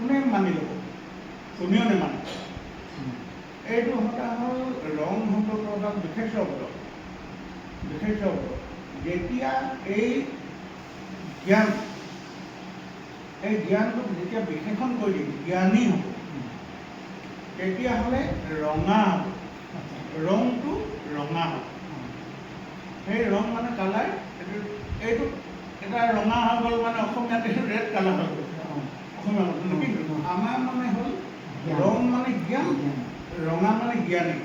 কোনে মানি ল'ব, কোনেও নেমানে। এইটো এটা হ'ল ৰং সম্পৰ্কৰ এটা বিশেষ শব্দ। যেতিয়া এই জ্ঞানটোক যেতিয়া বিশেষণ কৰি দিম, জ্ঞানী হ'ব, তেতিয়াহ'লে ৰঙা হ'ব। ৰংটো ৰঙা হ'ব। সেই ৰং মানে কালাৰ, এইটো এটা ৰঙা হৈ গ'ল মানে অসমীয়াত এইটো ৰেড কালাৰ হৈ গ'ল। অসমীয়া কিন্তু আমাৰ মানে হ'ল ৰং মানে জ্ঞান, ৰঙা মানে জ্ঞানী।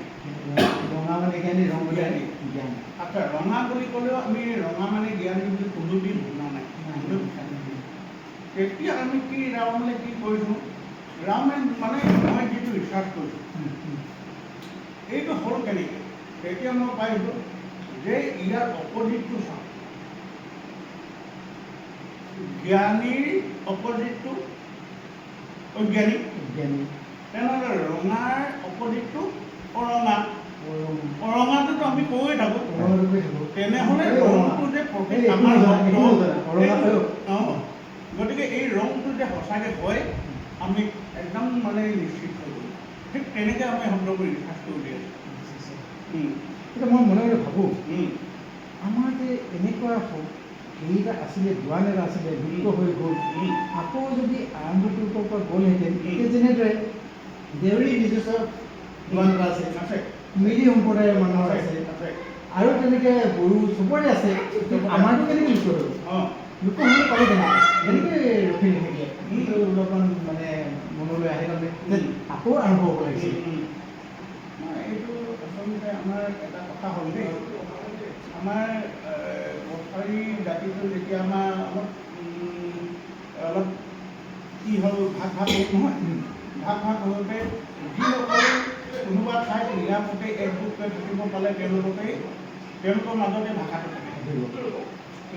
ৰঙা মানে জ্ঞানী, ৰং জ্ঞানী। জ্ঞান। আচ্ছা, ৰঙা বুলি ক'লেও আমি ৰঙা মানে জ্ঞানী বুলি কোনোদিন শুনা নাই। তেতিয়া আমি কি ৰামে কি কৰিছোঁ, ৰামে মানে মই যিটো ৰিচাৰ্চ কৰিছোঁ এইটো হ'ল কেনেকৈ, তেতিয়া মই পাইছোঁ যে ইয়াৰ অপজিটটো চাওঁ। জ্ঞানীৰ অপজিটটো অজ্ঞানী, তেনেহ'লে ৰঙাৰ অপজিটটো অৰঙা। অৰঙাটোতো আমি কৈয়ে থাকোঁ। তেনেহ'লে ৰংটো যে প্ৰকৃত আমাৰ গতিকে এই ৰংটো যে সঁচাকৈ হয় আমি একদম মানে নিশ্চিত হৈ গ'লোঁ। ঠিক তেনেকৈ আমি শব্দবোৰ ৰিচাৰ্চ কৰি দিয়ে। এতিয়া মই মনে মনে ভাবোঁ আমাৰ যে এনেকুৱা হেৰিটা আছিলে, দোৱান এটা আছিলে, লুপ্ত হৈ গ'ল, আকৌ যদি আৰম্ভ কৰিব পৰা গ'লহেঁতেন, এতিয়া যেনেদৰে দেউৰী নিজস্ব দোৱান এটা আছে, মিৰি সম্প্ৰদায়ৰ মানুহৰ আছে, আৰু তেনেকৈ বড়ো চবৰে আছে, আমাৰতো কেনেকৈ লুপ্ত হৈ গ'ল? লুপ্ত হ'বলৈ পালে কেনেকৈ ৰখি নাথাকিলে? সেইটো অলপমান মানে মনলৈ আহে তাৰমানে যে আকৌ আৰম্ভ হ'ব লাগিছিল। এইটো আচলতে আমাৰ এটা কথা হ'ল দেই, আমাৰ কছাৰী জাতিটো যেতিয়া আমাৰ অলপ কি হ'ল ভাগ হ'ল নহয়, ভাগ হওঁতে যিসকল কোনোবা ঠাইত নিৰাপদে একগোট হৈ থাকিব পালে তেওঁলোকৰ মাজতে ভাষাটো থাকে।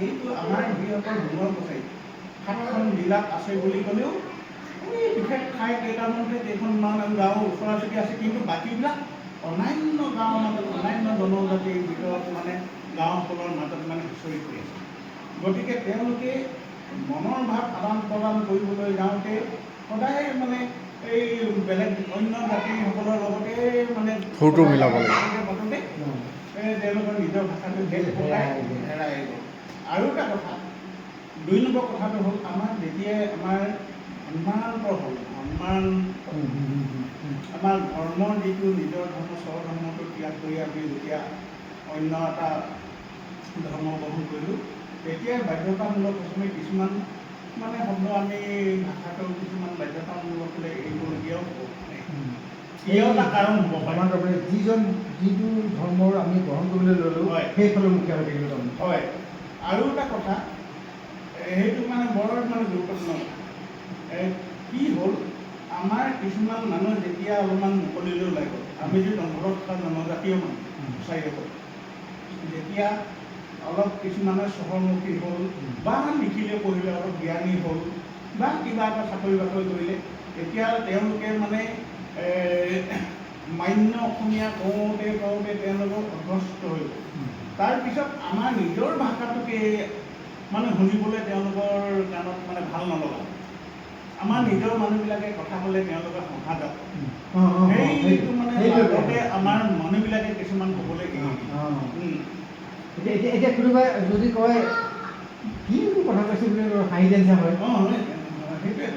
এইটো আমাৰ যিসকল ডুমৰ কছাৰী 7খন জিলাত আছে বুলি ক'লেও বিশেষ ঠাই কেইটামানতে কেইখনমান গাঁও ওচৰা ওচৰি আছে, কিন্তু বাকীবিলাক অন্যান্য গাঁৱৰ মাজত, অন্যান্য জনজাতিৰ ভিতৰত মানে গাঁওসকলৰ মাজত মানে হুঁচৰি কৰি আছে। গতিকে তেওঁলোকে মনৰ ভাৱ আদান প্ৰদান কৰিবলৈ যাওঁতে সদায় মানে এই বেলেগ অন্য জাতিসকলৰ লগতে মানে সুৰটো মিলাব লাগে। পাতোঁতে তেওঁলোকৰ নিজৰ ভাষাটো হেৰাই গ'ল। আৰু এটা কথা, 2 নম্বৰ কথাটো হ'ল আমাৰ যেতিয়াই আমাৰ সন্মানান্তৰ হ'ল, আমাৰ ধৰ্মৰ যিটো নিজৰ ধৰ্ম স্বধৰ্মটো ত্যাগ কৰি আমি যেতিয়া অন্য এটা ধৰ্ম গ্ৰহণ কৰিলোঁ, তেতিয়াই বাধ্যতামূলক কিছুমান মানে শব্দ আমি ভাষাটো কিছুমান বাধ্যতামূলক হ'লে এৰিবলগীয়াও হ'ব পাৰে। এয়াও এটা কাৰণ হ'ব পাৰে। যিটো ধৰ্মৰ আমি গ্ৰহণ কৰিবলৈ ল'লোঁ, সেইফালে মুখীয়া হৈ থাকিলোঁ তাৰমানে। হয়। আৰু এটা কথা, সেইটো মানে বৰ মানে গুৰুত্বপূৰ্ণ। কি হ'ল, আমাৰ কিছুমান মানুহ যেতিয়া অলপমান মুকলিলৈ ওলাই গ'ল, আমি যে জংঘলত থকা জনজাতীয় মানুহ চাৰিসকল, যেতিয়া অলপ কিছুমানে চহৰমুখী হ'ল বা লিখিলে পঢ়িলে অলপ জ্ঞানী হ'ল বা কিবা এটা চাকৰি বাকৰি কৰিলে, তেতিয়া তেওঁলোকে মানে মান্য অসমীয়া কওঁতে তেওঁলোকৰ অভ্যস্ত হৈ গ'ল। তাৰপিছত আমাৰ নিজৰ ভাষাটোকে মানে শুনিবলৈ তেওঁলোকৰ কাণত মানে ভাল নলগা। আমাৰ নিজৰ মানুহবিলাকে কথা ক'লে তেওঁলোকে সঁহাত সেইটো মানে আগতে আমাৰ মানুহবিলাকে কিছুমান ক'বলৈ এতিয়া কোনোবাই যদি কয় কি কথা কৈছে বুলি হাঁহি দিয়া নিচিনা হয়। সেইটোৱে